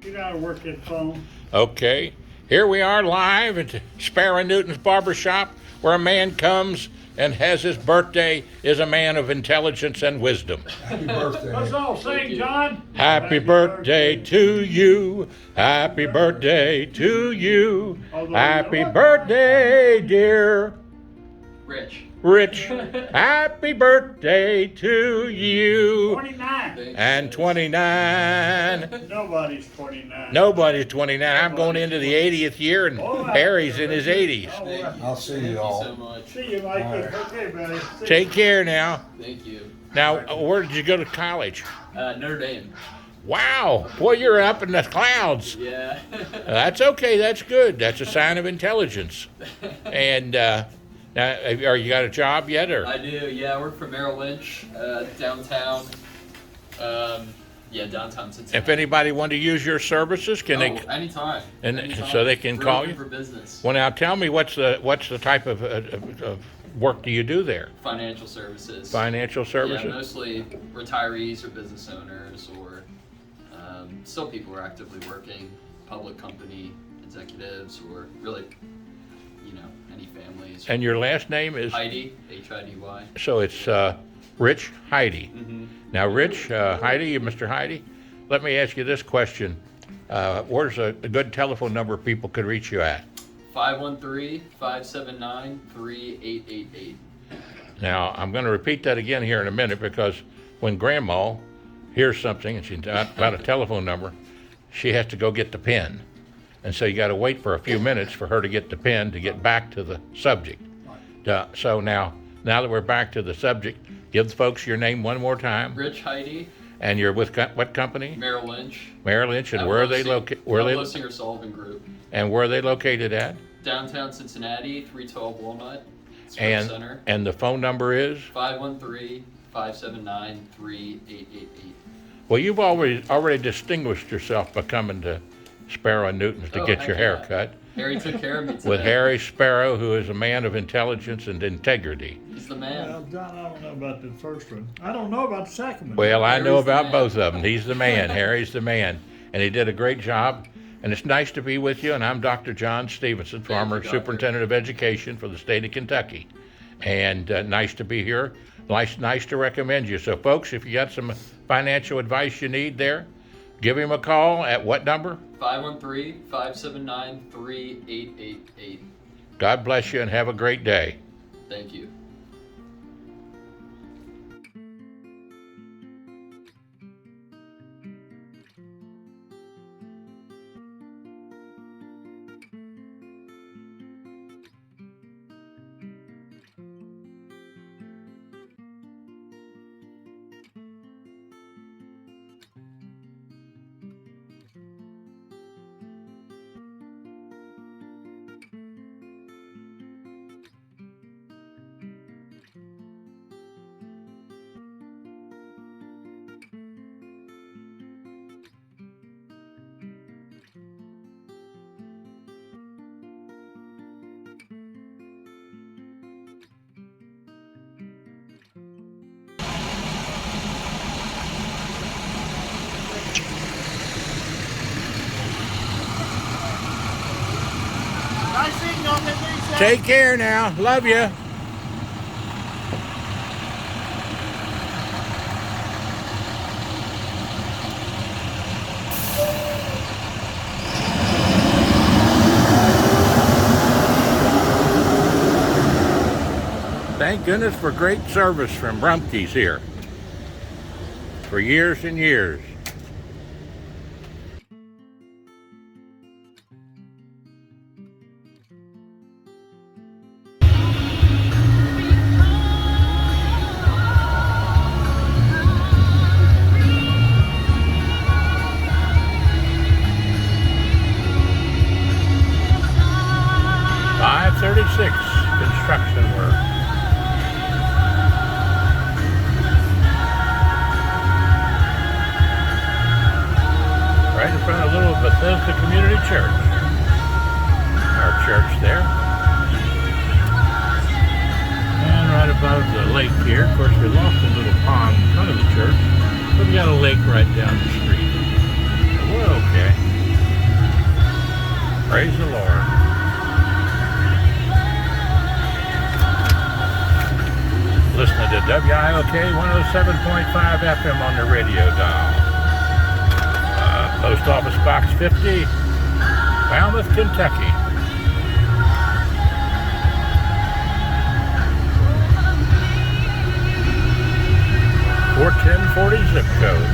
You gotta work that phone. Okay. Here we are live at Sparrow Newton's Barber Shop, where a man comes and has his birthday, is a man of intelligence and wisdom. Happy birthday. Let's all sing, John. Happy birthday to you. Happy birthday to you. Happy birthday, dear Rich. Rich. Happy birthday to you. 29. And 29. Nobody's 29. Nobody's 29. I'm going into the 80th year, and Harry's in his 80s. I'll see you Thank you all. so much. See you, Mike. Okay, buddy. See Take care now. Thank you. Now, where did you go to college? Notre Dame. Wow, boy, you're up in the clouds. Yeah. That's okay. That's good. That's a sign of intelligence. And now, are you got a job yet, or? I do. Yeah, I work for Merrill Lynch downtown. Downtown Cincinnati. If anybody wanted to use your services, can they? Anytime. And Anytime. so they can We're call open you? for business. Well, now tell me what's the type of work do you do there? Financial services. Financial services. Yeah, mostly retirees or business owners or still people who are actively working, public company executives, or really, any families. And your last name is? Heidi, H-I-D-Y. So it's Rich Heidi. Mm-hmm. Now, Rich, Heidi, Mr. Heidi, let me ask you this question. Where's a good telephone number people could reach you at? 513-579-3888. Now, I'm going to repeat that again here in a minute, because when Grandma hears something and she's about a telephone number, she has to go get the pen. And so you got to wait for a few minutes for her to get the pen to get back to the subject. So now that we're back to the subject, give the folks your name one more time. Rich Heidi, And you're with what company? Merrill Lynch. Merrill Lynch, and where are they located? Singer Sullivan Group. And where are they located at? Downtown Cincinnati, 312 Walnut. Sprint Center. And the phone number is? 513-579-3888. Well, you've already distinguished yourself by coming to Sparrow and Newton's to get your hair cut. Harry took care of me today. With Harry Sparrow, who is a man of intelligence and integrity. He's the man. Well, John, I don't know about the first one. I don't know about the second one. Well, I know Harry's the about man. both of them. He's the man. Harry's the man. And he did a great job. And it's nice to be with you. And I'm Dr. John Stephenson, former Superintendent of Education for the state of Kentucky. And nice to be here. Nice to recommend you. So, folks, if you got some financial advice you need there, give him a call at what number? 513-579-3888. God bless you and have a great day. Thank you. Nice seeing you on that big set. Take care now. Love you. Thank goodness for great service from Rumpke's here. For years and years. Construction work. Right in front of Little Bethesda Community Church. Our church there. And right above the lake here. Of course, we lost a little pond in front of the church, but we got a lake right down the street. So we're okay. Praise the Lord. Listening to WIOK 107.5 FM on the radio dial. Post Office Box 50, Falmouth, Kentucky. 41040 zip code.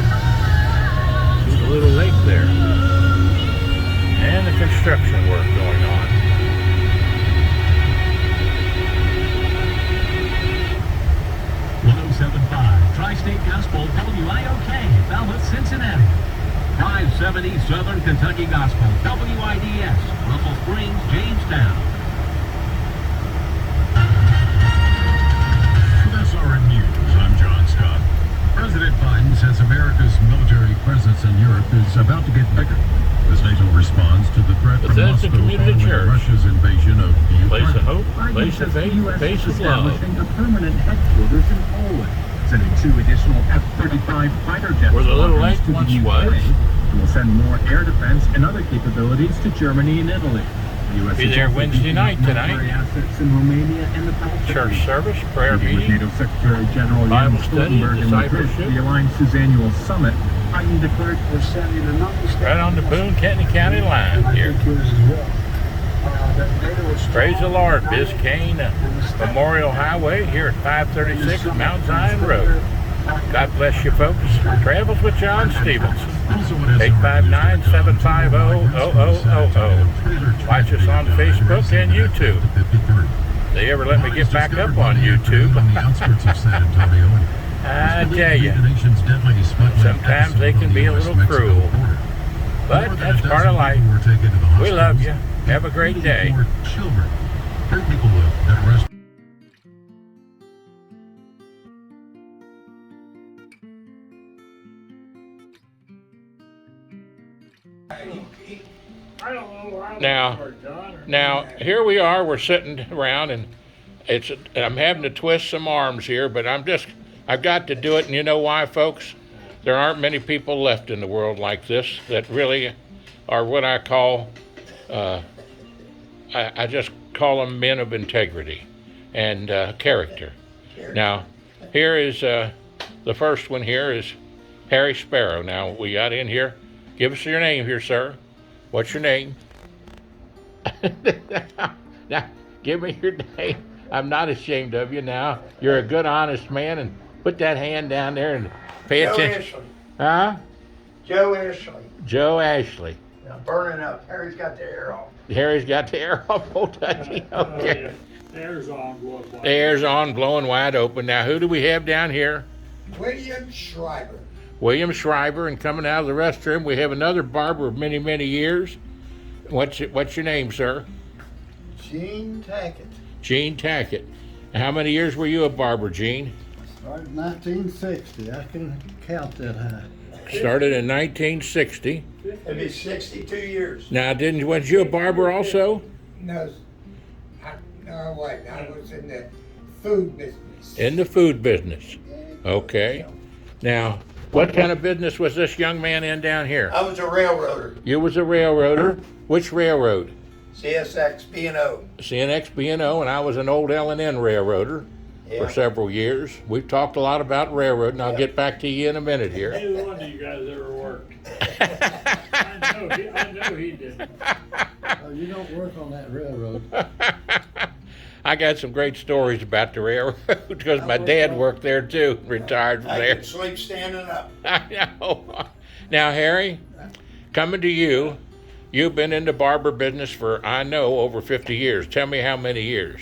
See the little lake there. And the construction work going on. Tri-State Gospel, WIOK, Falmouth, Cincinnati. 570 Southern Kentucky Gospel, WIDS, Russell Springs, Jamestown. With SRN News, I'm John Scott. President Biden says America's military presence in Europe is about to get bigger as NATO responds to the threat from Bethesda Moscow Community following Church. Russia's invasion of Ukraine. Place of hope, Biden place of says faith, the U.S. place is of love. establishing a permanent headquarters in Poland, sending 2 additional F-35 fighter jets Where the little squadrons lake to the once Ukraine, was. and will send more air defense and other capabilities to Germany and Italy. The U.S. Be is there also Wednesday beefing night up tonight. military assets in Romania and the Baltic Church region. service, prayer Meeting with meeting. NATO Secretary General Bible Jens study, Stoltenberg in Madrid, discipleship. the alliance's annual summit, Biden declared we're sending another step. Right on the Boone County line here. Praise the Lord, Biscayne Memorial Highway here at 536 Mount Zion Road. God bless you folks. Travels with John Stephenson. 859-750-0000. Watch us on Facebook and YouTube. They ever let me get back up on YouTube? I tell you, sometimes they can be a little cruel. But that's part of life. We love you. Have a great day. I don't know where I Now- was, John, or- Now, here we are, we're sitting around and I'm having to twist some arms here, but I've got to do it, and you know why, folks? There aren't many people left in the world like this that really are what I call, I just call them men of integrity and character. Now, here is, the first one here is Harry Sparrow. Now, we got in here. Give us your name here, sir. What's your name? Now, give me your name. I'm not ashamed of you now. You're a good, honest man, and put that hand down there and pay Joe attention. Ashley. Huh? Joe Ashley. Joe Ashley. Now burning up. Harry's got the air off. Harry's got the air off. Oh, touchy. Oh, Okay. yeah. There's on blood. The air's on, blowing wide open. Now, who do we have down here? William Schreiber. William Schreiber, and coming out of the restroom, we have another barber of many, many years. What's your name, sir? Gene Tackett. Gene Tackett. How many years were you a barber, Gene? Started in 1960. I can count that high. Started in 1960. It'll be 62 years. Now, was you a barber also? No, no, wait. I was in the food business. In the food business. Okay. Now, what kind of business was this young man in down here? I was a railroader. You was a railroader. Which railroad? CSX B&O. CNX B&O, and I was an old L&N railroader Yeah. for several years. We've talked a lot about railroad, and I'll get back to you in a minute here. Neither one of you guys ever worked. I know he didn't. Oh, you don't work on that railroad. I got some great stories about the railroad because my dad worked there too, retired from I there. could sleep standing up. I know. Now, Harry, coming to you, you've been in the barber business for, I know, over 50 years. Tell me how many years?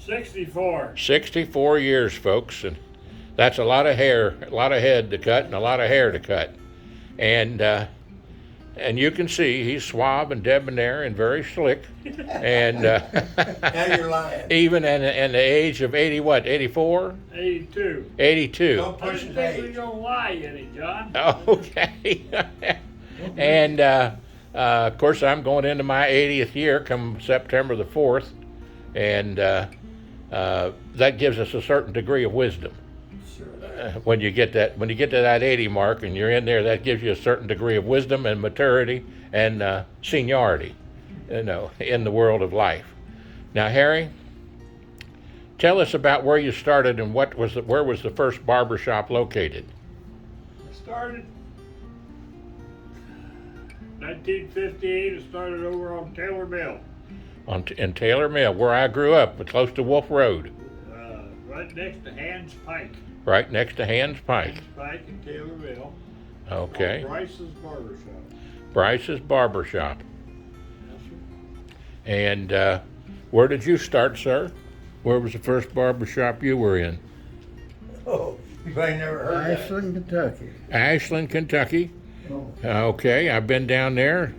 64. 64 years, folks, and that's a lot of hair, a lot of head to cut, and a lot of hair to cut. And you can see he's suave and debonair and very slick. And Now you're lying. even in the age of 84? 82. 82. Don't I push didn't the think we age. were gonna lie any, John. Okay. And of course, I'm going into my 80th year come September the 4th, and that gives us a certain degree of wisdom. When you get to that 80 mark and you're in there, that gives you a certain degree of wisdom and maturity and seniority. in the world of life. Now, Harry, tell us about where you started and where was the first barber shop located? Started 1958. I started over on Taylor Mill, In Taylor Mill, where I grew up, but close to Wolf Road, right next to Hans Pike. right next to Hans Pike. Hans Pike and Taylor Mill. Okay. On Bryce's Barber Shop. Bryce's Barber Shop. Yes, sir. And where did you start, sir? Where was the first barber shop you were in? Oh, you ain't never heard that. Ashland, Kentucky. Ashland, Kentucky. Oh. Okay, I've been down there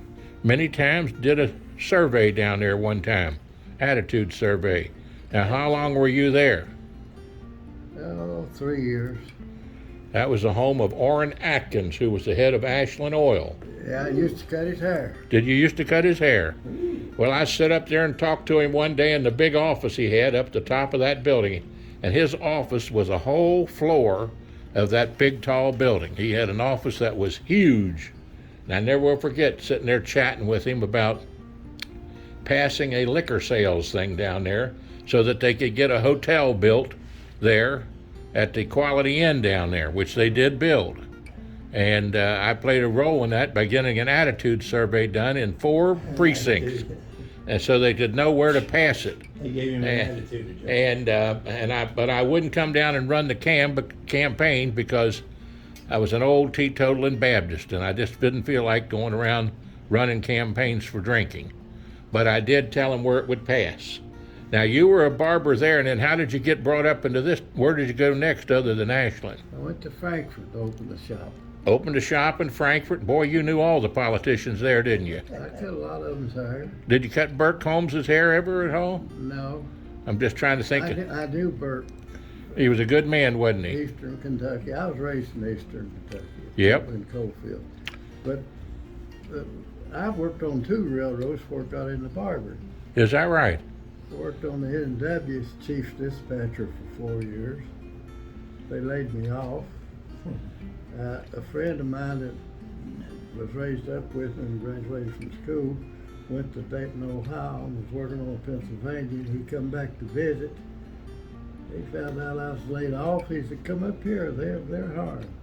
many times. Did a survey down there one time, attitude survey. Now, how long were you there? Oh, 3 years. That was the home of Orrin Atkins, who was the head of Ashland Oil. Yeah, I used to cut his hair. Did you used to cut his hair? Well, I sat up there and talked to him one day in the big office he had up the top of that building, and his office was a whole floor of that big tall building. He had an office that was huge, and I never will forget sitting there chatting with him about passing a liquor sales thing down there so that they could get a hotel built there at the Quality Inn down there, which they did build. And I played a role in that by getting an attitude survey done in 4 precincts, and so they could know where to pass it. He gave him an attitude. But I wouldn't come down and run the campaign because I was an old teetotaling Baptist, and I just didn't feel like going around running campaigns for drinking. But I did tell them where it would pass. Now, you were a barber there, and then how did you get brought up into this? Where did you go next other than Ashland? I went to Frankfurt to open the shop. Opened a shop in Frankfurt. Boy, you knew all the politicians there, didn't you? I cut a lot of them's hair. Did you cut Bert Combs' hair ever at all? No, I'm just trying to think. I knew Bert, He was a good man, wasn't he? Eastern Kentucky. I was raised in Eastern Kentucky. Yep. In Coalfield. But I worked on 2 railroads before I got into barber. Is that right? Worked on the N&W as chief dispatcher for 4 years. They laid me off. A friend of mine that was raised up with me and graduated from school went to Dayton, Ohio, and was working on Pennsylvania. He come back to visit. He found out I was laid off. He said, "Come up here. They're hiring."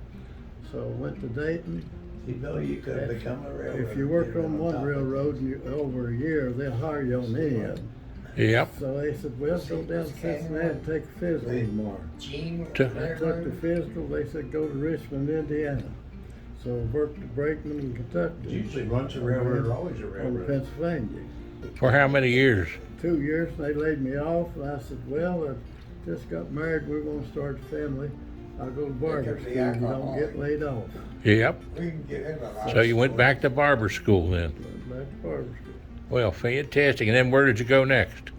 So I went to Dayton. You know you could have become a railroad. If you worked on one railroad and over a year, they'll hire you on any of them. Yep. So they said, "Well, go down to Cincinnati and take a physical tomorrow." Gene, To- I took the physical. They said, "Go to Richmond, Indiana." So I worked at Brakeman in Kentucky. Usually once a railroad, always a On railroad. Pennsylvania. For how many years? 2 years, they laid me off, and I said, "Well, I just got married. We want to start a family. I'll go to barber comes the school. You don't alcohol. get laid off." Yep. we can get in a lot. So you went back to barber school then? Went back to barber school. Well, fantastic. And then where did you go next?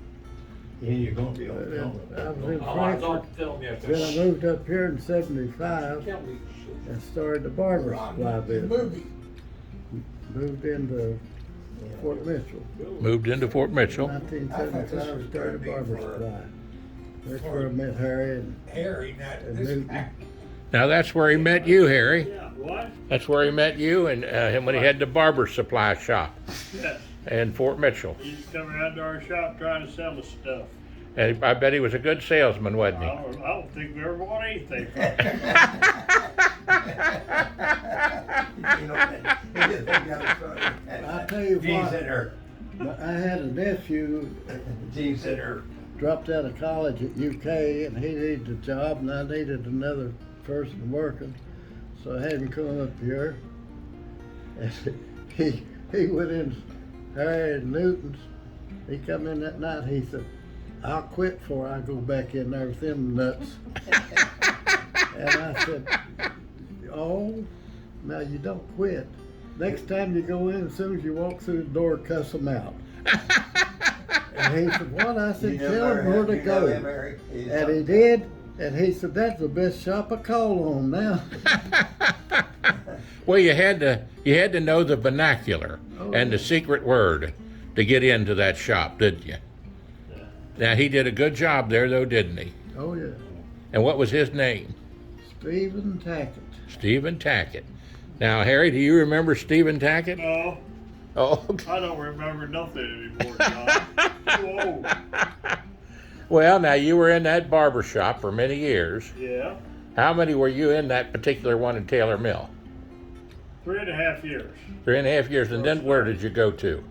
Yeah, you're gonna be on Then film. I was in Frankfurt. Then I moved up here in '75 and started the barber supply business. Movie. Moved into Fort Mitchell. Moved into Fort Mitchell. 1975, started barber supply. That's where I met Harry and Harry, not this Newton. guy. Now that's where he met you, Harry. Yeah, what? That's where he met you and him when he had the barber supply shop Yes. in Fort Mitchell. He used to come around to our shop trying to sell us stuff. And I bet he was a good salesman, wasn't he? I don't think we ever bought anything from him. You know, he just think that was funny. I'll tell you Gene what, sent her. I had a nephew Gene sent her. dropped out of college at UK, and he needed a job, and I needed another person working, so I had him come up here. And he went in Harry and Newton's. He come in that night. He said, "I'll quit before I go back in there with them nuts." And I said, "Oh, now you don't quit. Next time you go in, as soon as you walk through the door, cuss them out." And he said, "What?" I said, "Tell them where to go." And he did. And he said, "That's the best shop I call on now." Well, you had to know the vernacular and the secret word to get into that shop, didn't you? Now he did a good job there, though, didn't he? Oh yeah. And what was his name? Stephen Tackett. Stephen Tackett. Now, Harry, do you remember Stephen Tackett? No, Oh, okay. I don't remember nothing anymore, John. Too old. Well, now you were in that barber shop for many years. Yeah, How many were you in that particular one in Taylor Mill? 3.5 years. 3.5 years, and then where did you go to?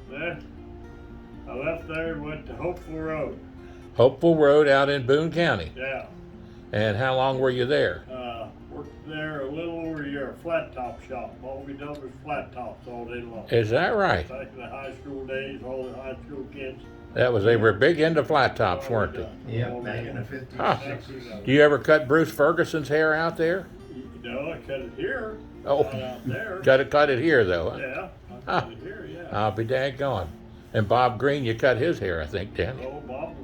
Then I left there and went to Hopeful Road. Hopeful Road out in Boone County. Yeah. And how long were you there? Worked there a little over a year. Flat top shop. All we done was flat tops all day long. Is that right? Back in the high school days, all the high school kids. They were big into flat tops, weren't they? Yeah, back in the 50s, Huh. 60s. Do you ever cut Bruce Ferguson's hair out there? No, I cut it here. Oh. Not out there. Cut it here though. Huh? Yeah, I Huh. cut it here, yeah. I'll be daggone. And Bob Green, you cut his hair, I think, didn't you? Oh, Bob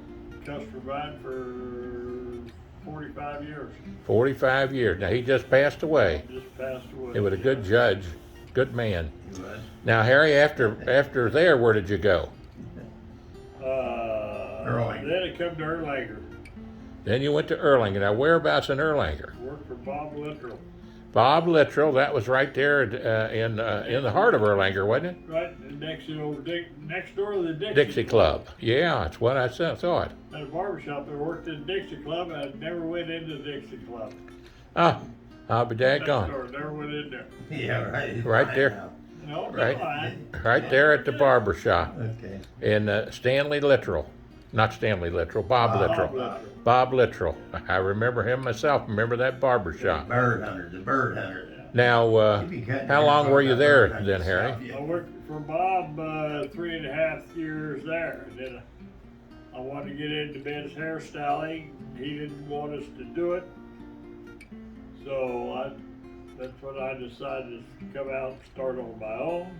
customer mine for 45 years. 45 years. Now he just passed away. Just passed away. He was a good judge, good man. He was. Now Harry, after there, where did you go? Erlanger. Then it come to Erlanger. Then you went to Erlanger. Now whereabouts in Erlanger? Worked for Bob Littrell. Bob Littrell, that was right there in the heart of Erlanger, wasn't it? Right next to next door to the Dixie Club. Yeah, that's what I thought. At a barbershop, I worked in the Dixie Club. I never went into the Dixie Club. Ah, I'll be Next daggone. door, never went in there. Yeah, right. Right there. No, Right. fine. Right there at the barber shop. Okay. In Stanley Littrell. Not Stanley Littrell, Bob Littrell. Littrell. Bob Littrell. I remember him myself. Remember that barber shop. Bird hunter, the bird hunter. Now, He'd be cutting how hair long for were you that there bird hunter then, Harry? stuff, yeah. I worked for Bob 3.5 years there. And then I wanted to get into men's hairstyling. He didn't want us to do it. So that's when I decided to come out and start on my own.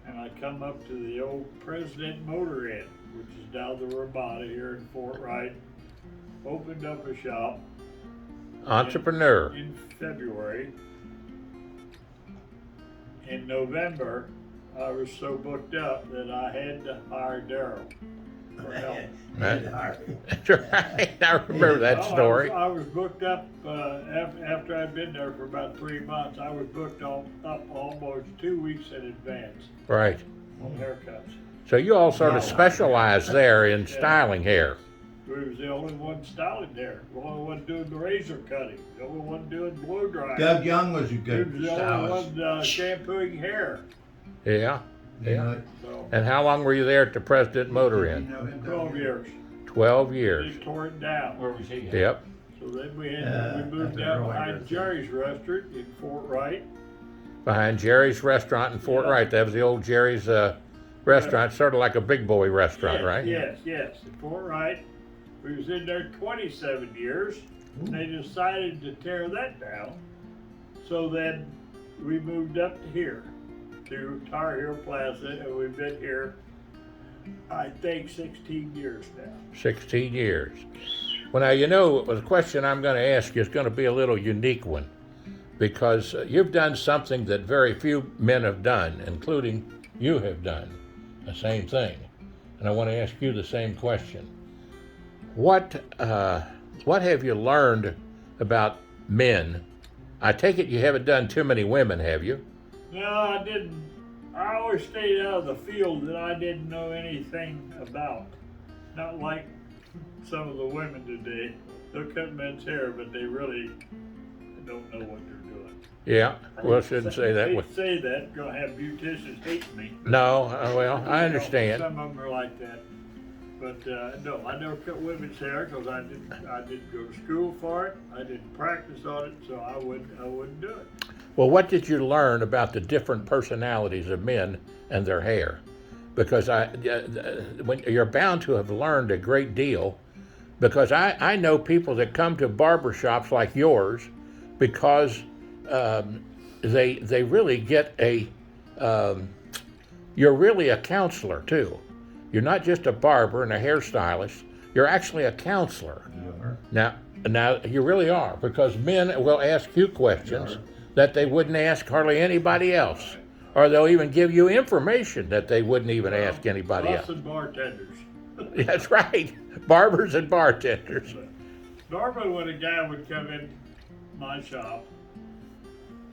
And I come up to the old President Motor Inn, which is down the Ramada here in Fort Wright. Opened up a shop Entrepreneur. in February. In November, I was so booked up that I had to hire Daryl for help. That's right. I remember that Well, story. I was booked up after I'd been there for about 3 months. I was booked up almost 2 weeks in advance Right. on haircuts. So you all sort of specialized there in styling hair. We was the only one styling there, the only one doing the razor cutting, the only one doing blow drying. Doug Young was a We good was the only stylist. one shampooing hair. Yeah. You Yeah. know, So And how long were you there at the President Motor you Inn? know him, 12 years. 12 years. They tore it down. Yep. So then we at moved the down Erlanger behind thing. Jerry's restaurant in Fort Wright. Behind Jerry's restaurant in Fort Yeah. Wright. That was the old Jerry's restaurant, sort of like a big boy restaurant, Yes, right? Yes, in Fort Wright. We was in there 27 years. They decided to tear that down. So then we moved up to here, to Tar Heel Plaza, and we've been here, I think, 16 years now. 16 years. Well, now, you know, the question I'm going to ask you is going to be a little unique one because you've done something that very few men have done, including you have done the same thing. And I want to ask you the same question. What have you learned about men? I take it you haven't done too many women, have you? No, I didn't. I always stayed out of the field that I didn't know anything about. Not like some of the women today. They'll cut men's hair, but they really don't know what they're doing. Yeah, well, shouldn't say that. Hate With, to say that, gonna have beauticians hate me. no, well, I understand. Some of them are like that. But no, I never cut women's hair because I didn't go to school for it. I didn't practice on it, so I wouldn't do it. Well, what did you learn about the different personalities of men and their hair? Because when you're bound to have learned a great deal, because I know people that come to barber shops like yours because they really get you're really a counselor too. You're not just a barber and a hairstylist. You're actually a counselor. Now you really are, because men will ask you questions that they wouldn't ask hardly anybody else, or they'll even give you information that they wouldn't even ask anybody Us else. and bartenders. That's right, barbers and bartenders. Normally, when a guy would come in my shop,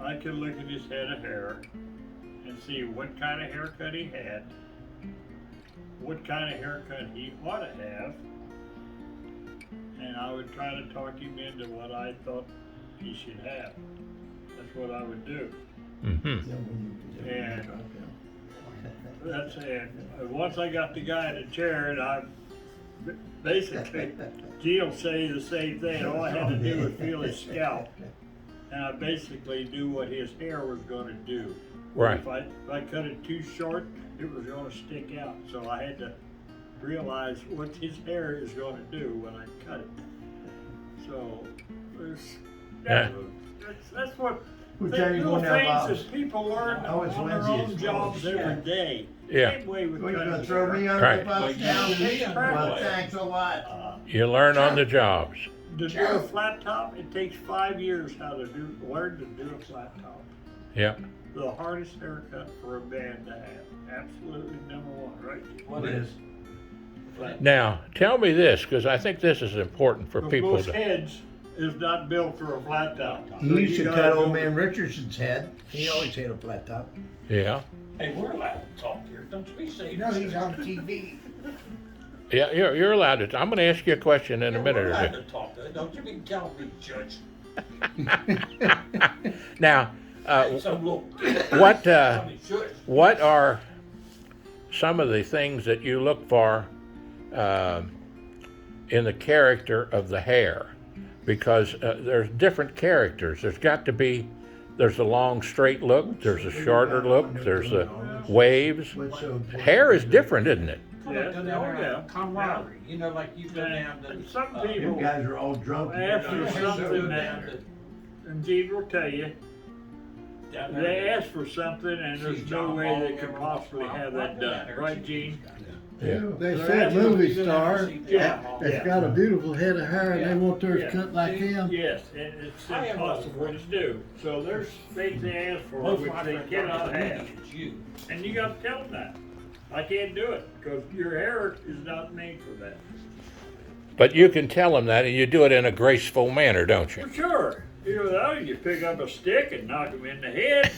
I could look at his head of hair, and see what kind of haircut he had, what kind of haircut he ought to have, and I would try to talk him into what I thought he should have. That's what I would do. Mm-hmm. And that's it. Once I got the guy in the chair, and I basically, Gene will say the same thing. All I had to do was feel his scalp, and I basically knew what his hair was going to do. Right. If I cut it too short, it was going to stick out. So I had to realize what his hair is going to do when I cut it. So that's what. We'll tell you Little one now, things Bob. that people learn Oh, it's on their Wednesday, own it's jobs Wednesday. every day. Yeah. Same way with What, you gonna cutting throw hair. me under Right. the bus now? Right. Well, thanks a lot. You learn on the jobs. To do a flat top, it takes 5 years learn to do a flat top. Yeah. The hardest haircut for a man to have. Absolutely number one, right? What is? Flat. Now, tell me this, because I think this is important for But people most to. heads is not built for a flat top. So You used to gotta cut go- old man Richardson's head. He always had a flat top. Yeah. Hey, we're allowed to talk here, don't you be saying. You know he's on TV. Yeah, you're allowed to. I'm going to ask you a question in a minute We're or allowed two. to talk, don't you be telling me, Judge. Now, Some little. what Somebody should. what are some of the things that you look for in the character of the hair? Because there's different characters. There's a long straight look, there's a shorter look, there's waves. What's so important? Hair is different, isn't it? Yeah, Go down oh, there, yeah. camaraderie, you know, like you go down to. And some You people, guys are all drunk. Ask You for guys are something so that- bad. and Gene will tell you, down they there. ask for something and See there's no John way Paul they can ever possibly walk have right that down done. there. Right, Gene? Yeah. They They're say asking movie you to star see Yeah. John that's got a beautiful head of hair and they want theirs Yeah. cut like him. Yes, and it's I am impossible to do. So there's things they ask for Most of which my they friends cannot are have. comedians, you. And you got to tell them that. I can't do it because your hair is not made for that. But you can tell them that, and you do it in a graceful manner, don't you? For sure. You know that, you pick up a stick and knock him in the head.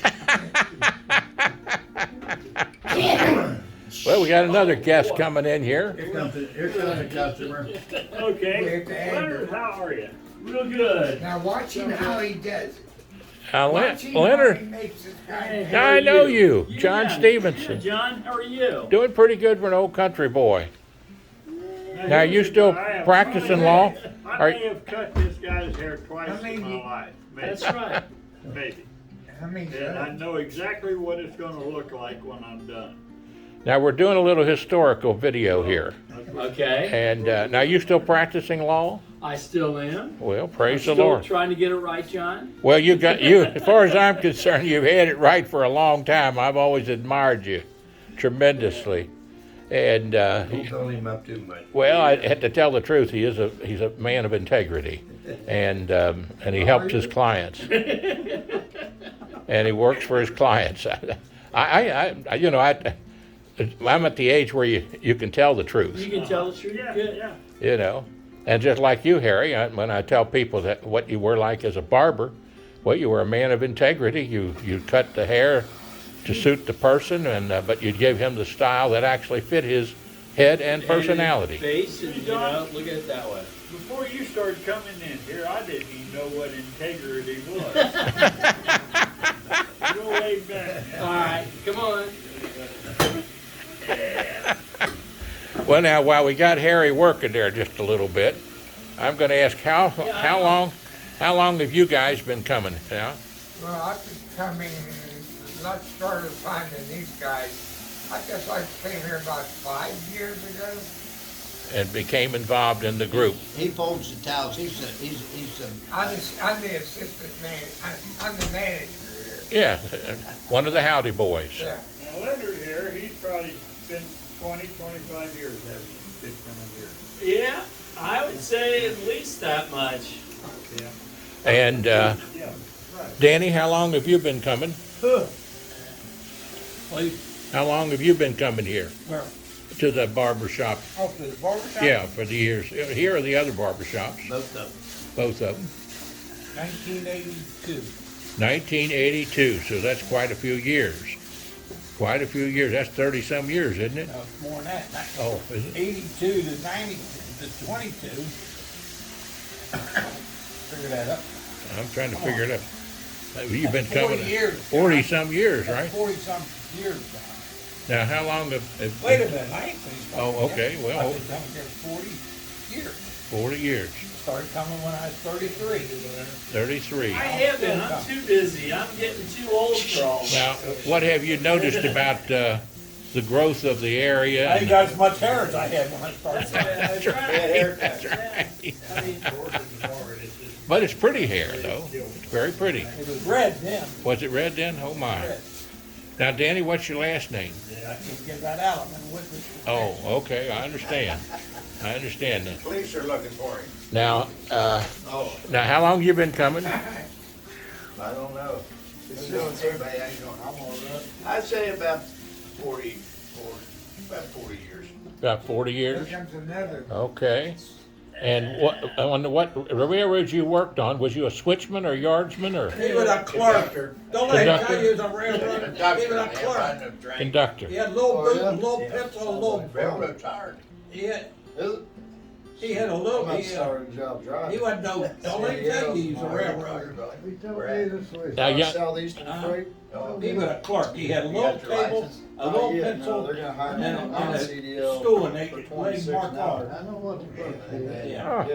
Well, we got another guest coming in here. Here comes a customer. Okay. We have to end Leonard, it. how are you? Real good. Now watch him how he does it. Now, Watch him how he Leonard, makes this guy. Hey, I know you, John Yeah, Stephenson. John, how are you? Doing pretty good for an old country boy. Now, you still practicing law? I Are- may have cut this guy's hair twice I mean, in my life. Maybe. That's right. Maybe. I mean, And I know exactly what it's gonna look like when I'm done. Now, we're doing a little historical video here. Okay, And now, you still practicing law? I still am. Well, praise the Still Lord. trying to get it right, John. Well, as far as I'm concerned, you've had it right for a long time. I've always admired you tremendously. And, Don't build him up too much. well, I had to tell the truth. He's a man of integrity, and he helps his clients, and he works for his clients. I'm at the age where you can tell the You truth, can tell the truth. Yeah, Good. yeah. And just like you, Harry, when I tell people that what you were like as a barber, well, you were a man of integrity. You cut the hair to suit the person, but you gave him the style that actually fit his head and personality. Face, and, you know, look at it that way. Before you started coming in here, I didn't even know what integrity was. Go way back. All right, come on. Well, now while we got Harry working there just a little bit, I'm going to ask how long have you guys been coming now? well, I've been coming much shorter time than these guys. I guess I came here about 5 years ago. And became involved in the group. He folds the towels. He's I'm the assistant man. I'm the manager here. Yeah, one of the Howdy Boys. Yeah. Now Leonard here, he's probably been 20, 25 years hasn't he, been coming here. Yeah, I would say at least that much. Yeah. And Yeah, right. Danny, how long have you been coming? Well, How long have you been coming here where? to the barber shop? Oh, for the barber shop? Yeah, for the years. Here are the other barber shops, Both of them. both of them. 1982. 1982, so that's quite a few years. Quite a few years. That's 30-some years, isn't it? No, it's more than that. Oh, is it? 82 to 90 to 22. Figure that up. I'm trying to figure it out. You've been 40 coming years. 40-some years, That's right? 40-some years, John. Now, how long have... Wait a minute, I ain't finished. Oh, talking okay, yet. well- I've been coming here 40 years. 40 years. Started coming when I was 33. 33. I haven't. I'm too busy. I'm getting too old for all this. Now, what have you noticed about the growth of the area? I ain't got as much hair as I had when I started. That's right. That's right. I mean, But it's pretty hair, though. It's very pretty. It was red then. Was it red then? Oh, my. Red. Now, Danny, what's your last name? I can get that out. I'm in witness. Oh, okay, I understand. I understand that. Police are looking for him. Now, Oh, now, how long you been coming? I don't know. I'd say about 40 years. About 40 Here years? comes another. Okay. And what railroads you worked on? Was you a switchman or yardsman or He was a clerk. Don't let him tell you he was a railroad. He was a clerk. conductor? He had a little boot, yeah? a little pencil, a little. Railroad tired. He had, Is it? he had a little, I'm not he, starting a job driving. he wasn't no, don't let him tell you he was a railroader. He told me this way. Now, yeah. Southeastern Uh-huh. Freight. He was a clerk. He had a You little got your table, license? a little Yeah, no, pencil, they're gonna hire and me a, on and a non-CDL stool, and they for let him 26 mark an hour. off. I know what the fuck it is. Yeah.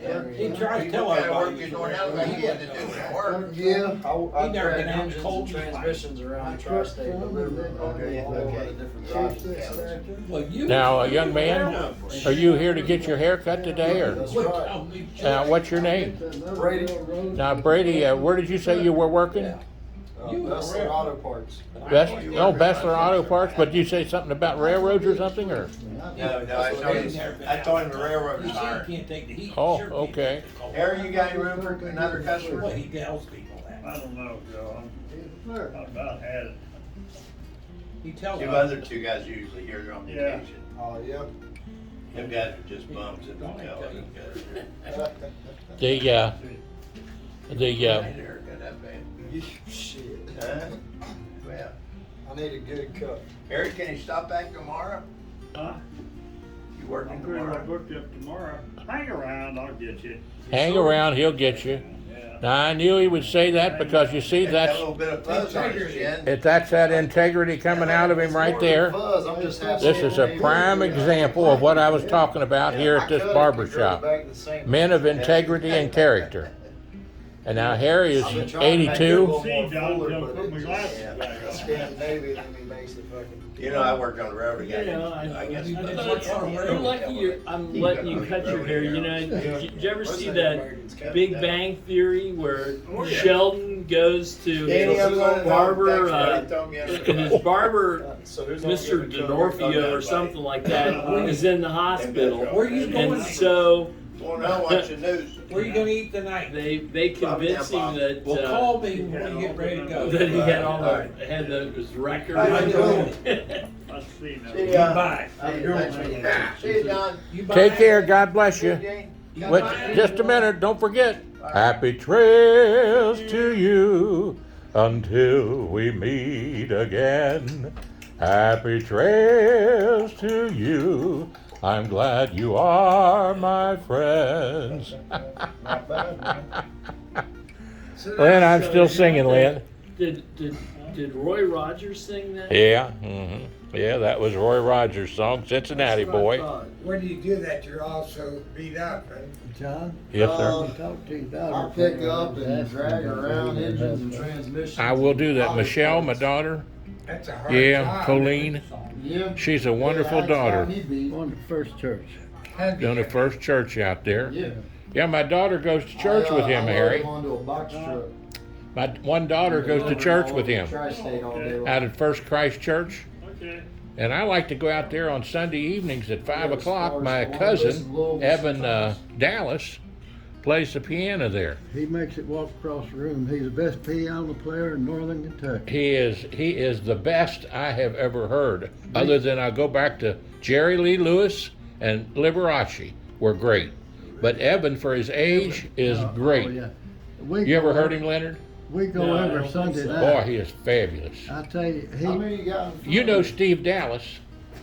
Yeah. He tried to tell What kind of work everybody. you he was a doing now? railroader. Like He you had to wasn't do no some railroader. work. Yeah, I He never drag been out engines cold and in his life. transmissions around the tri-state, but live in Okay, a whole lot okay. of different drives. Well, you. Now, young man, are you here to get your hair cut today, or That's Quit right. telling me. what's your name? Brady. Now, Brady, where did you say you were working? You were Bessler railroad. Auto Parts. Bessler Auto Parts. But did you say something about railroads or something, or? No, I told him the railroad was You tired. can't take the heat. Oh, Sure can't okay. take the cold. Harry, you got any room for another Well, customer? he tells people that. I don't know, Joe. I'm about had it. He tells The them. other two guys usually here, they're on Yeah. vacation. Oh, yeah. Them guys are just bums at the Don't hotel. tell you. The I need a haircut that bad. Shit. Huh? Well, I need a good cut. Harry, can you stop back tomorrow? Huh? You working I'm pretty well tomorrow? booked up tomorrow. Hang around, I'll get you. hang around, he'll get you. Yeah. Now, I knew he would say that because you see, Got that's a little bit of fuzz on his chin. that's that integrity coming out of him right there. Fuzz, I'm just happy. This is a prime example of what I was talking about here at this barber shop. Men of integrity and character. And now Harry is 82. See, John, till I put my glasses back on. Scandinavian and he makes it fucking. You know, I worked on the railroad again. Yeah, I guess. You're lucky I'm letting you cut your hair. You know, did you ever see that Big Bang Theory where Sheldon goes to his barber, and his barber, Mr. D'Onofrio or something like that, is in the hospital. Where you going? And so Wanna know what's the news? Where you gonna eat tonight? they convince him that Well, call me when you get ready to go. that he had all the had his record. How you doing? Let's see now. See ya. Bye. See you, John. You buy Take it? care, God bless you. Jane. Wait, just a minute, don't forget. Happy trails to you until we meet again. Happy trails to you. I'm glad you are my friends. Lynn, I'm still singing, Lynn. Did Roy Rogers sing that? Yeah, yeah, that was Roy Rogers' song, Cincinnati That's what I Boy. thought. When you do that, you're also beat up, right? John? Yes, sir. I'll pick up and drag around engines and transmissions. I will do that. Michelle, my daughter, That's a hard yeah, job. Colleen, Yeah. she's a wonderful daughter. On the first church. Heavy. Doing the first church out there. Yeah. Yeah, my daughter goes to church with him, I Harry. onto a box truck. My one daughter goes to church with him Tri-state all day long. out at First Christ Church. Okay. And I like to go out there on Sunday evenings at 5 o'clock. My cousin, Evan Dallas, plays the piano there. He makes it walk across the room. He's the best piano player in northern Kentucky. He is the best I have ever heard. Other than I go back to Jerry Lee Lewis and Liberace were great. But Evan, for his age, is great. Oh, yeah. You ever heard him, Leonard? We go No, I every don't think Sunday so. night. Boy, he is fabulous. I tell you, How many you got? in You know front Steve Dallas.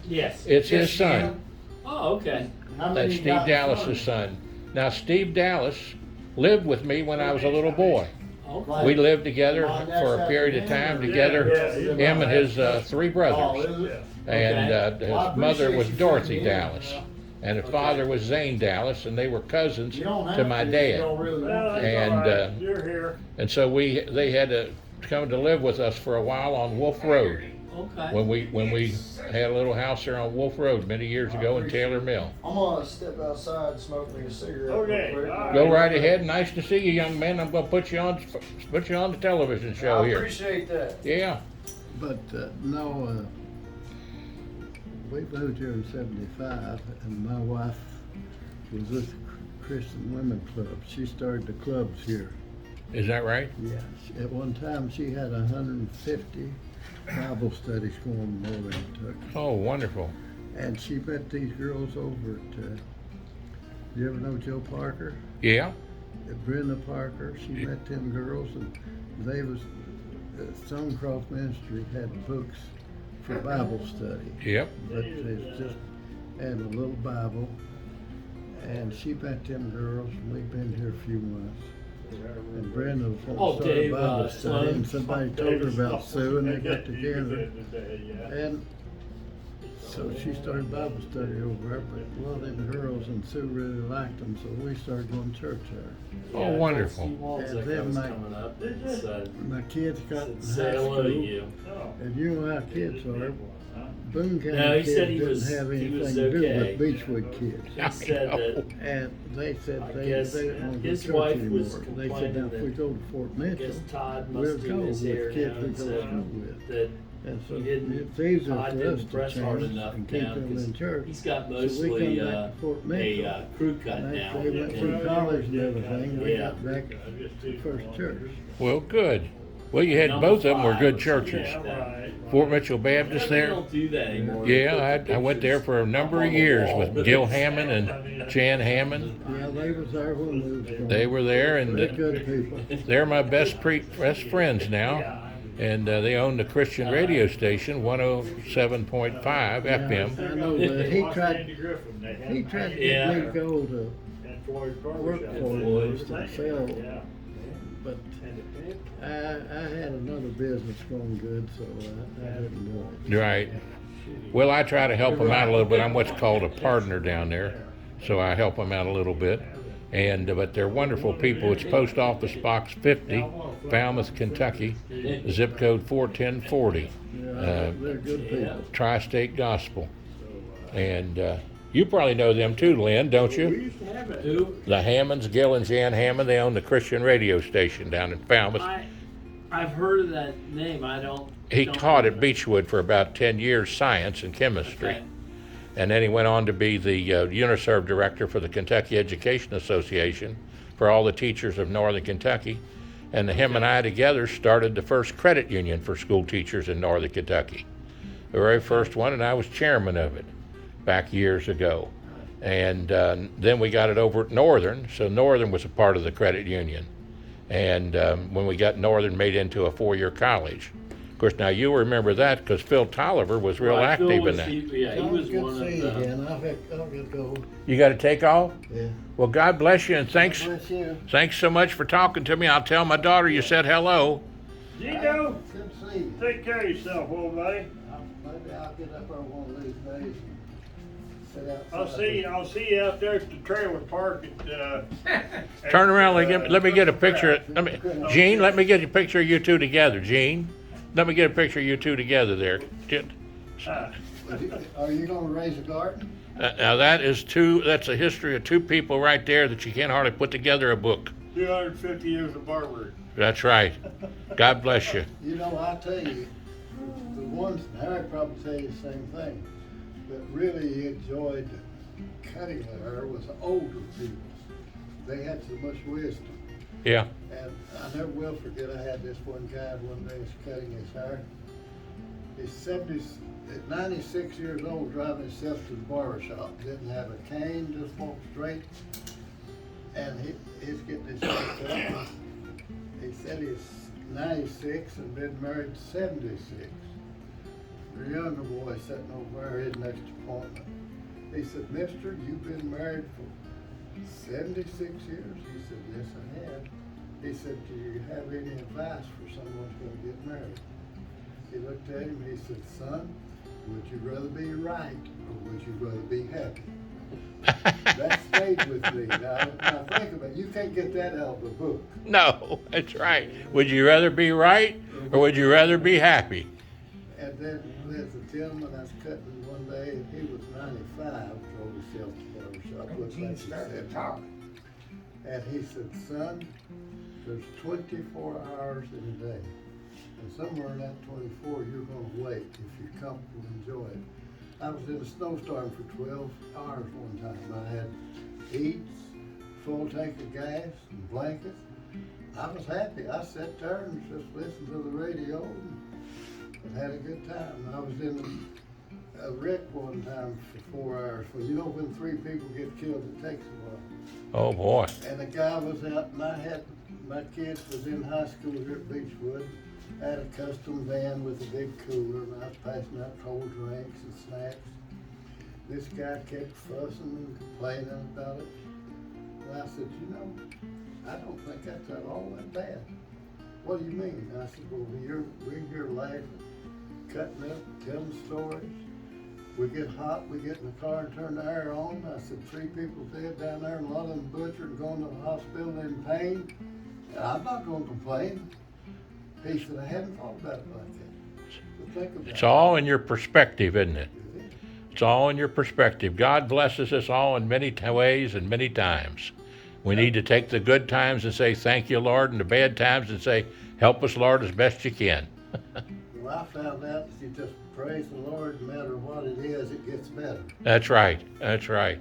Yes. It's his Yes, son. ma'am. Oh, okay. of you? How many That's you Steve got in Dallas's front son. Now, Steve Dallas lived with me when I was a little boy. Okay. We lived together for a period of time together, him and his 3 of you? Oh, brothers. is it? And Well, I his mother appreciate was you Dorothy filling me in. Dallas. And his father was Zane Dallas, and they were cousins You don't have to my if you dad. don't really Well, want that's to. And, all right. You're here. And so they had to come to live with us for a while on Wolf Road. Okay. When we had a little house there on Wolf Road many years ago in Taylor Mill. I'm gonna step outside and smoke me a cigarette. Okay, real quick. all Go right ahead. Nice to see you, young man. I'm gonna put you on the television show I here. appreciate that. Yeah. But no, we moved here in '75, and my wife was with Christian Women Club. She started the clubs here. Is that right? Yeah. At one time, she had 150 Bible studies going on over in Kentucky. Oh, wonderful. And she met these girls over at, you ever know Joe Parker? Yeah. Brenda Parker. She met them girls, and they was, Stonecroft Ministry had books for Bible study. Yep. But it's just, and a little Bible. And she met them girls, and we've been here a few months. And Brenda was going Oh, to start Dave, a Bible study, and Sloan. somebody told her about Sue, and they got together. Yeah. And so she started Bible study over there, but a lot of them girls and Sue really liked them, so we started going to church there. Oh, wonderful. Steve Waltz, And that then was my- coming up. It's, My kids got in say high hello to school, you. and you know how kids are. Boone County No, he kids said he didn't was- have he anything was to do okay. with Beechwood kids. He said that And they said I they guess didn't want to go to his church wife anymore. was They said, complaining now if we that- go to Fort I Mitchell, guess Todd we'll must do go his with hair kids now we and go to said school with. that And so he didn't- it's easier Todd for didn't us to press hard change enough and keep now them 'cause in church. he's got So we mostly come back to Fort Mitchell. a crew cut And now. they went through college and everything, we Yeah. got back to first church. Well, good. Well, you had both of them were good churches. Right. Fort Mitchell Baptist They there. don't do that anymore. Yeah, I went there for a number of years with Gil Hammond and Jan Hammond. Yeah, they was there when we was going. They were there, They're and good people. they're my best friends now. And they own the Christian radio station, 107.5 FM. I know that he tried, Andy Griffin, they had he tried to Yeah. get me to go to and Floyd Barber work shop. for him was to sell, Yeah. but I had another business going good, so I didn't do it. Right. Well, I try to help them out a little bit. I'm what's called a partner down there, so I help them out a little bit. And but they're wonderful people. It's Post Office Box 50, Falmouth, Kentucky, zip code 41040. Yeah, they're good people. Tri-State Gospel. And you probably know them too, Lynn, don't We you? used to have it. Who? The Hammonds, Gil and Jan Hammond, they own the Christian radio station down in Falmouth. I've heard of that name. I don't. He don't taught know. at Beechwood for about 10 years, science and chemistry. Okay. And then he went on to be the UniServe director for the Kentucky Education Association for all the teachers of Northern Kentucky. And him and I together started the first credit union for school teachers in Northern Kentucky. The very first one, and I was chairman of it back years ago. And then we got it over at Northern, so Northern was a part of the credit union. And when we got Northern made into a 4-year college. Of course, now you remember that because Phil Tolliver was real Right, Phil active was in that. Yeah, he was Good one to of see you the. again. I'll get go. You got to take off? Yeah. Well, God bless you, and thanks Bless you. so much for talking to me. I'll tell my daughter you said hello. Gino, Good to see you. take care of yourself, old man. Maybe I'll get up there one of these days and sit outside. I'll see you out there at the trailer park at, Turn around, let me get a picture. Gene, let me get a picture of you two together. Gene, let me get a picture of you two together there. Are you gonna raise a garden? Now that's a history of two people right there that you can't hardly put together a book. 250 years of Barber. That's right. God bless you. You know, I tell you, the ones, Harry probably tell you the same thing, but really he enjoyed cutting the hair was older people. They had so much wisdom. Yeah. And I never will forget, I had this one guy one day was cutting his hair. He's 96 years old, driving himself to the barber shop. Didn't have a cane, just walked straight. And he's getting his hair cut. He said 96 and been married 76. The younger boy sitting over there, his next appointment. He said, "Mister, you've been married for 76 years?" He said, "Yes, I have." He said, "Do you have any advice for someone who's going to get married?" He looked at him, he said, "Son, would you rather be right or would you rather be happy?" That stayed with me. Now think about it. You can't get that out of a book. No, that's right. Would you rather be right or would you rather be happy? And then there's a gentleman I was cutting one day, and he was 95, drove himself to the barbershop. Looked like he said, and he said, "Son, there's 24 hours in a day. And somewhere in that 24, you're going to wait if you're comfortable and enjoy it." I was in a snowstorm for 12 hours one time. I had eats, full tank of gas, and blankets. I was happy. I sat there and just listened to the radio and had a good time. I was in a wreck one time for 4 hours. Well, you know when 3 people get killed, it takes a while. Oh boy. And the guy was out, and my kids was in high school here at Beechwood. I had a custom van with a big cooler, and I was passing out cold drinks and snacks. This guy kept fussing and complaining about it. And I said, "You know, I don't think that's at all that bad." "What do you mean?" I said, "Well, we're here laughing, cutting up, telling stories. We get hot, we get in the car and turn the air on." I said, 3 people dead down there, and a lot of them butchered and going to the hospital in pain. And I'm not going to complain. He said, "I hadn't thought about it like that." But think about It's all in your perspective, isn't it? It's all in your perspective. God blesses us all in many ways and many times. We need to take the good times and say, "Thank you, Lord," and the bad times and say, "Help us, Lord, as best you can." Well, I found out if you just praise the Lord, no matter what it is, it gets better. That's right. That's right.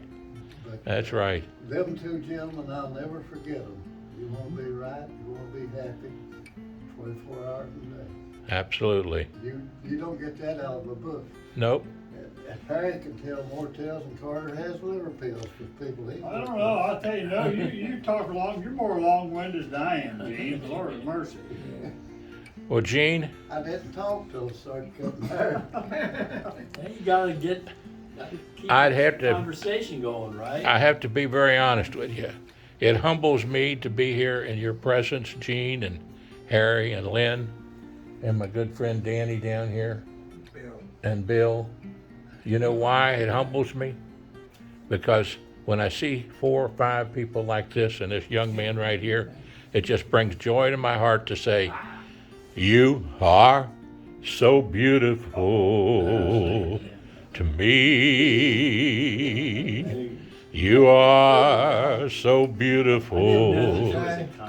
But That's right. them 2 gentlemen, I'll never forget them. You want to be right, you want to be happy, 24 hours a day. Absolutely. You don't get that out of a book. Nope. And Harry can tell more tales than Carter has liver pills with people. I don't know, I'll tell you, no, you talk long, you're more long-winded than I am, Gene, Lord have mercy. Well, Gene, I didn't talk till I started cutting hair. You gotta keep I'd have the to- conversation going, right? I have to be very honest with you. It humbles me to be here in your presence, Gene and Harry and Lynn and my good friend Danny down here and Bill. You know why it humbles me? Because when I see 4 or 5 people like this and this young man right here, it just brings joy to my heart to say, "You are so beautiful to me. You are so beautiful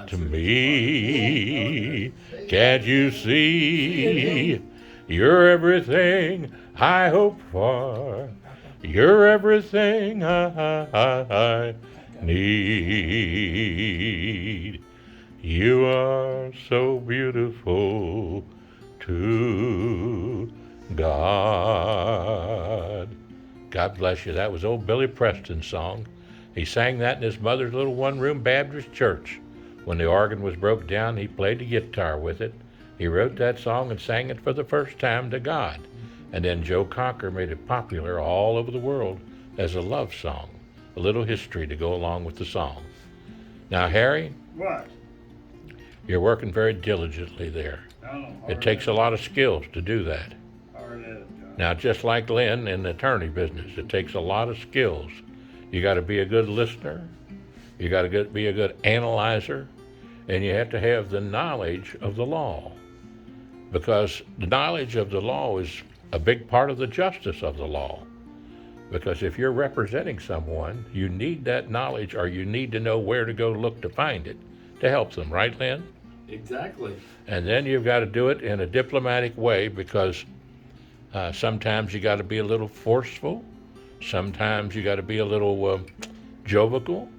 to me. Can't you see? You're everything I hope for. You're everything I need. You are so beautiful to God." God bless you. That was old Billy Preston's song. He sang that in his mother's little one-room Baptist church. When the organ was broke down, he played the guitar with it. He wrote that song and sang it for the first time to God. And then Joe Cocker made it popular all over the world as a love song, a little history to go along with the song. Now, Harry, What? you're working very diligently there. I don't know. It takes a lot of skills to do that. Hard at it, John. Now, just like Lynn in the attorney business, it takes a lot of skills. You got to be a good listener, you got to be a good analyzer, and you have to have the knowledge of the law. Because the knowledge of the law is a big part of the justice of the law. Because if you're representing someone, you need that knowledge, or you need to know where to go look to find it to help them, right, Lynn? Exactly. And then you've got to do it in a diplomatic way, because sometimes you got to be a little forceful. Sometimes you got to be a little jovial.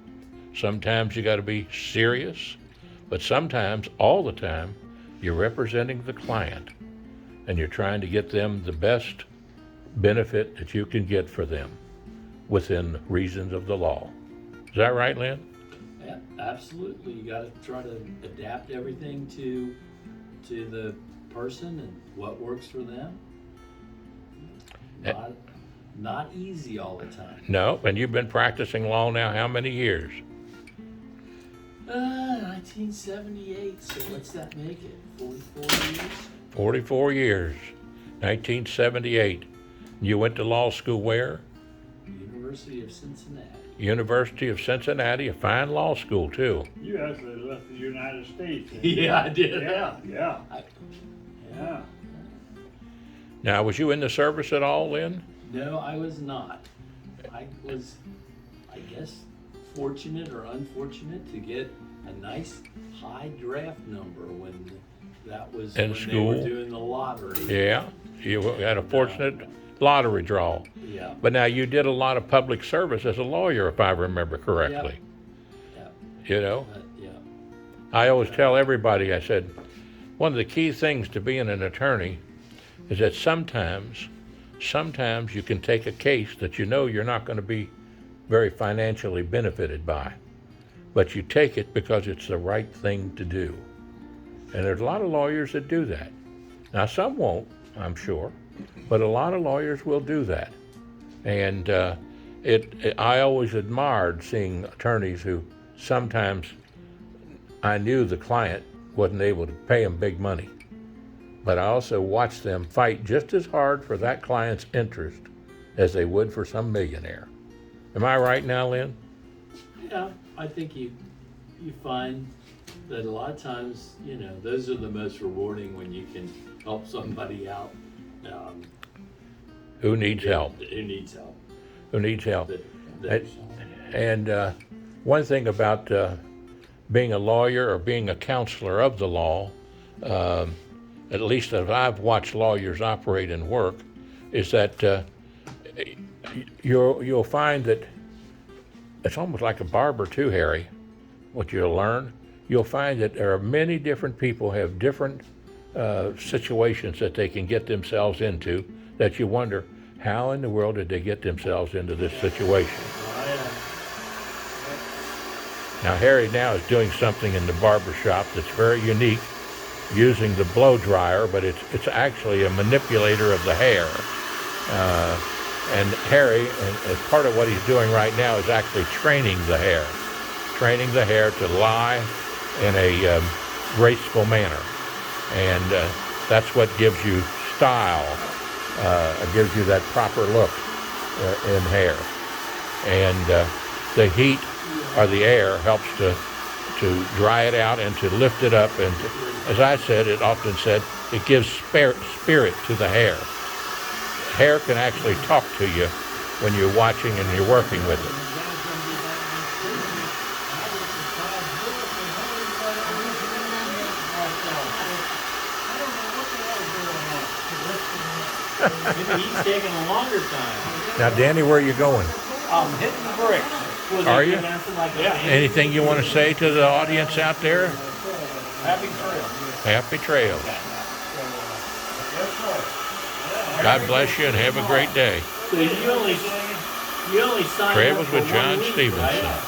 Sometimes you got to be serious. But sometimes, all the time, you're representing the client and you're trying to get them the best benefit that you can get for them within reasons of the law. Is that right, Lynn? Yeah, absolutely. You got to try to adapt everything to to the person and what works for them. Not easy all the time. No, and you've been practicing law now how many years? 1978, so what's that make it? 44 years? 44 years, 1978. You went to law school where? University of Cincinnati. University of Cincinnati, a fine law school too. You actually left the United States. Yeah, I did. Yeah. Yeah. Now, was you in the service at all, Lynn? No, I was not. I was, I guess, fortunate or unfortunate to get a nice high draft number when that was In when school? they were doing the lottery. Yeah, you had a fortunate lottery draw. Yeah. But now you did a lot of public service as a lawyer, if I remember correctly. Yeah. You know, Yeah. I always tell everybody, I said, one of the key things to being an attorney is that sometimes you can take a case that you know you're not going to be very financially benefited by, but you take it because it's the right thing to do. And there's a lot of lawyers that do that. Now, some won't, I'm sure, but a lot of lawyers will do that. And I always admired seeing attorneys who sometimes I knew the client wasn't able to pay them big money, but I also watched them fight just as hard for that client's interest as they would for some millionaire. Am I right now, Lynn? Yeah, I think you find that a lot of times, you know, those are the most rewarding when you can help somebody out. Who needs help? Who needs help? Who needs help? That- And one thing about being a lawyer or being a counselor of the law, at least as I've watched lawyers operate and work, is that you'll find that it's almost like a barber too, Harry. What you'll learn, you'll find that there are many different people have different situations that they can get themselves into that you wonder, how in the world did they get themselves into this situation? Now, Harry now is doing something in the barber shop that's very unique, using the blow dryer, but it's actually a manipulator of the hair. And Harry, as part of what he's doing right now, is actually training the hair to lie in a graceful manner. And that's what gives you style, gives you that proper look in hair. And the heat or the air helps to dry it out and to lift it up. And as I said, it often said, it gives spirit to the hair. Hair can actually talk to you when you're watching and you're working with it. Maybe he's taking a longer time. Now, Danny, where are you going? I'm hitting the bricks. Are you? Yeah. Anything you want to say to the audience out there? Happy trails. Happy trails. God bless you and have a great day. So you only signed Travels up with for John 1 week, Stephenson. right?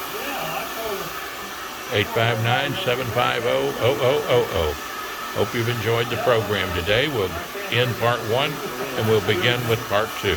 859-750-0000. Hope you've enjoyed the program today. We'll end part 1 and we'll begin with part 2.